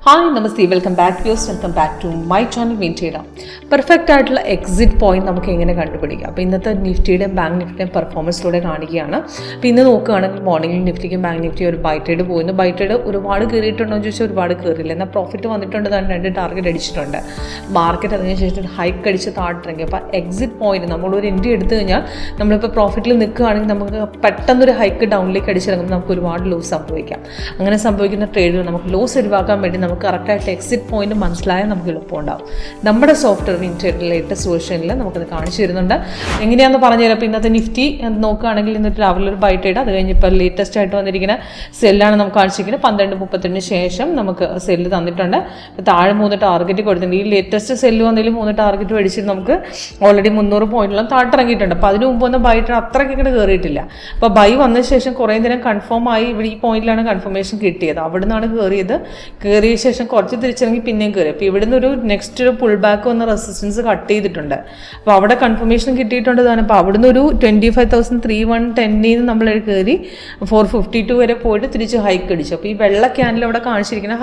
Hi നമസ്തേ, welcome back to my channel വിൻറ്റേഡ. Perfect ആയിട്ടുള്ള എക്സിറ്റ് പോയിന്റ് നമുക്ക് എങ്ങനെ കണ്ടുപിടിക്കാം? അപ്പോൾ ഇന്നത്തെ നിഫ്റ്റിയുടെയും ബാങ്ക് നിഫ്റ്റിയുടെയും പെർഫോമൻസിലൂടെ കാണിക്കുകയാണ്. അപ്പോൾ ഇന്ന് നോക്കുകയാണെങ്കിൽ മോർണിംഗിൽ നിഫ്റ്റിക്കും ബാങ്ക് നിഫ്റ്റി ഒരു ബൈ ട്രേഡ് പോയിരുന്നു. ബൈ ട്രേഡ് ഒരുപാട് കയറിയിട്ടുണ്ടോ എന്ന് ചോദിച്ചാൽ ഒരുപാട് കയറിയില്ല. എന്നാൽ പ്രോഫിറ്റ് വന്നിട്ടുണ്ട്, തന്നെ 2 ടാർഗറ്റ് അടിച്ചിട്ടുണ്ട്. മാർക്കറ്റ് അതിനുശേഷം ഹൈക്ക് അടിച്ച് താഴ്ത്തിറങ്ങി. അപ്പോൾ എക്സിറ്റ് പോയിന്റ് നമ്മളൊരു എൻട്രി എടുത്തു കഴിഞ്ഞാൽ നമ്മളിപ്പോൾ പ്രോഫിറ്റിൽ നിൽക്കുകയാണെങ്കിൽ നമുക്ക് പെട്ടെന്നൊരു ഹൈക്ക് ഡൗണിലേക്ക് അടിച്ചിറങ്ങുമ്പോൾ നമുക്ക് ഒരുപാട് ലോസ് സംഭവിക്കാം. അങ്ങനെ സംഭവിക്കുന്ന ട്രേഡുകൾ നമുക്ക് ലോസ് ഒഴിവാക്കാൻ വേണ്ടി നമുക്ക് കറക്റ്റായിട്ട് എക്സിറ്റ് പോയിന്റ് മനസ്സിലായാൽ നമുക്ക് എളുപ്പമുണ്ടാവും. നമ്മുടെ സോഫ്റ്റ്വെയർ വിൻറ്റേഡിലെ ലേറ്റസ്റ്റ് വേർഷനിൽ നമുക്കത് കാണിച്ചു തരുന്നുണ്ട്. എങ്ങനെയാണെന്ന് പറഞ്ഞുതരാം. അപ്പോൾ ഇന്നത്തെ നിഫ്റ്റി നോക്കുകയാണെങ്കിൽ ഇന്നത്തെ രാവിലെ ഒരു ബൈ ട്രേഡ്, അത് കഴിഞ്ഞ് ഇപ്പോൾ ലേറ്റസ്റ്റ് ആയിട്ട് വന്നിരിക്കുന്ന സെല്ലാണ് നമുക്ക് കാണിച്ചിരിക്കുന്നത്. 12:32 ശേഷം നമുക്ക് സെല്ല് തന്നിട്ടുണ്ട്. താഴെ 3 ടാർഗറ്റ് കൊടുത്തിട്ടുണ്ട്. ഈ ലേറ്റസ്റ്റ് സെല്ല് വന്നതിൽ 3 ടാർഗറ്റ് മേടിച്ചിട്ട് നമുക്ക് ഓൾറെഡി 300 പോയിന്റോളം താഴ്ത്തിറങ്ങിയിട്ടുണ്ട്. അപ്പോൾ അതിന് മുമ്പ് ഒന്നും ബൈ ട്രേഡ് അത്രയ്ക്ക് ഇങ്ങോട്ട് കയറിയിട്ടില്ല. അപ്പോൾ ബൈ വന്ന ശേഷം കുറേ നേരം കൺഫേം ആയി. ഇവിടെ ഈ പോയിന്റിലാണ് കൺഫർമേഷൻ കിട്ടിയത്. അവിടെ നിന്നാണ് കയറിയ ശേഷം കുറച്ച് തിരിച്ചിറങ്ങി പിന്നെയും കയറി. അപ്പോൾ ഇവിടുന്ന് ഒരു നെക്സ്റ്റ് ഒരു പുൾ ബാക്ക് വന്ന റെസിസ്റ്റൻസ് കട്ട് ചെയ്തിട്ടുണ്ട്. അപ്പോൾ അവിടെ കൺഫർമേഷൻ കിട്ടിയിട്ടുണ്ട് തന്നെ. അപ്പോൾ അവിടുന്ന് ഒരു 25,310 നമ്മൾ കയറി 452 വരെ പോയിട്ട് തിരിച്ച് ഹൈക്ക് അടിച്ചു. അപ്പോൾ ഈ വെള്ള ക്യാൻഡിൽ അവിടെ കാണിച്ചിരിക്കുന്ന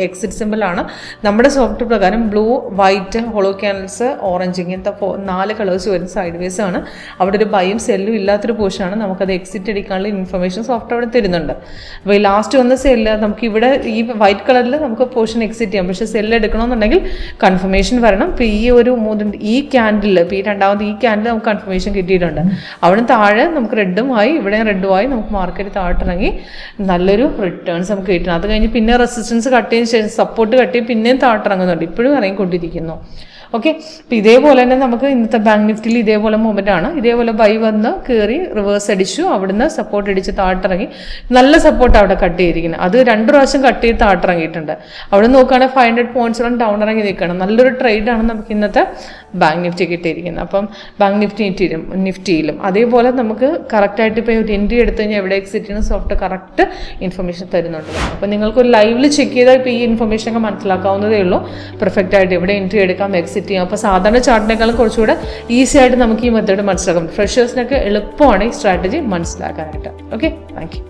എക്സിറ്റ് സിമ്പിളാണ്. നമ്മുടെ സോഫ്റ്റ്വെയർ പ്രകാരം blue, white, hollow candles, orange, ഇങ്ങനത്തെ 4 കളേഴ്സ് വരുന്ന സൈഡ് വേസ് ആണ്. അവിടെ ഒരു ബൈയും സെല്ലും ഇല്ലാത്തൊരു പോർഷനാണ്. നമുക്കത് എക്സിറ്റ് അടിക്കാനുള്ള ഇൻഫർമേഷൻ സോഫ്റ്റ്വെയർ അവിടെ തരുന്നുണ്ട്. അപ്പോൾ ഈ ലാസ്റ്റ് വന്ന സെല്ല് നമുക്ക് ഇവിടെ ഈ വൈറ്റ് കളറിൽ നമുക്ക് പോർഷൻ എക്സിറ്റ് ചെയ്യാം. പക്ഷേ സെല്ല് എടുക്കണമെന്നുണ്ടെങ്കിൽ കൺഫർമേഷൻ വരണം. ഇപ്പോൾ ഈ ക്യാൻഡിൽ, ഇപ്പോൾ ഈ രണ്ടാമത് ഈ ക്യാൻഡിൽ നമുക്ക് കൺഫർമേഷൻ കിട്ടിയിട്ടുണ്ട്. അവിടെ താഴെ നമുക്ക് റെഡുമായി, ഇവിടെ റെഡുമായി നമുക്ക് മാർക്കറ്റ് താഴ്ത്തിറങ്ങി നല്ലൊരു റിട്ടേൺസ് നമുക്ക് കിട്ടണം. അത് കഴിഞ്ഞ് പിന്നെ റെസിസ്റ്റൻസ് കട്ട് ചെയ്തതിന് ശേഷം സപ്പോർട്ട് കട്ട് ചെയ്ത് പിന്നെയും താഴ്ത്തിറങ്ങുന്നുണ്ട്. ഇപ്പോഴും ഇറങ്ങിക്കൊണ്ടിരിക്കുന്നു. ഓക്കെ, അപ്പോൾ ഇതേപോലെ തന്നെ നമുക്ക് ഇന്നത്തെ ബാങ്ക് നിഫ്റ്റിയിൽ ഇതേപോലെ മൊമെൻ്റ് ആണ്. ഇതേപോലെ ബൈ വന്ന് കയറി റിവേഴ്സ് അടിച്ചു, അവിടുന്ന് സപ്പോർട്ട് അടിച്ച് താഴ്ത്തിറങ്ങി. നല്ല സപ്പോർട്ട് അവിടെ കട്ട് ചെയ്തിരിക്കുന്നത്. അത് 2 പ്രാവശ്യം കട്ട് ചെയ്ത് താഴ്ത്തിറങ്ങിയിട്ടുണ്ട്. അവിടെ നോക്കുകയാണെങ്കിൽ 500 പോയിന്റ്സോളം ഡൗൺ ഇറങ്ങി നിൽക്കണം. നല്ലൊരു ട്രേഡാണ് നമുക്ക് ഇന്നത്തെ ബാങ്ക് നിഫ്റ്റി കിട്ടിയിരിക്കുന്നത്. അപ്പം ബാങ്ക് നിഫ്റ്റിയിലും അതേപോലെ നമുക്ക് കറക്റ്റായിട്ട് ഇപ്പോൾ ഒരു എൻട്രി എടുത്തു കഴിഞ്ഞാൽ എവിടെ എക്സിറ്റ് ചെയ്യുന്ന സോഫ്റ്റ് കറക്റ്റ് ഇൻഫർമേഷൻ തരുന്നുണ്ട്. അപ്പോൾ നിങ്ങൾക്കൊരു ലൈവിൽ ചെക്ക് ചെയ്താൽ ഇപ്പോൾ ഈ ഇൻഫർമേഷനൊക്കെ മനസ്സിലാക്കാവുന്നതേ ഉള്ളൂ. പെർഫെക്റ്റ് ആയിട്ട് എവിടെ എൻട്രി എടുക്കാം, എക്സിറ്റ് ചെയ്യാം. അപ്പോൾ സാധാരണ ചാർട്ടിനേക്കാളും കുറച്ചുകൂടെ ഈസി ആയിട്ട് നമുക്ക് ഈ മെത്തേഡ് മനസ്സിലാക്കാം. ഫ്രഷേഴ്സിനൊക്കെ എളുപ്പമാണ് ഈ സ്ട്രാറ്റജി മനസ്സിലാക്കാനായിട്ട്. Okay, thank you.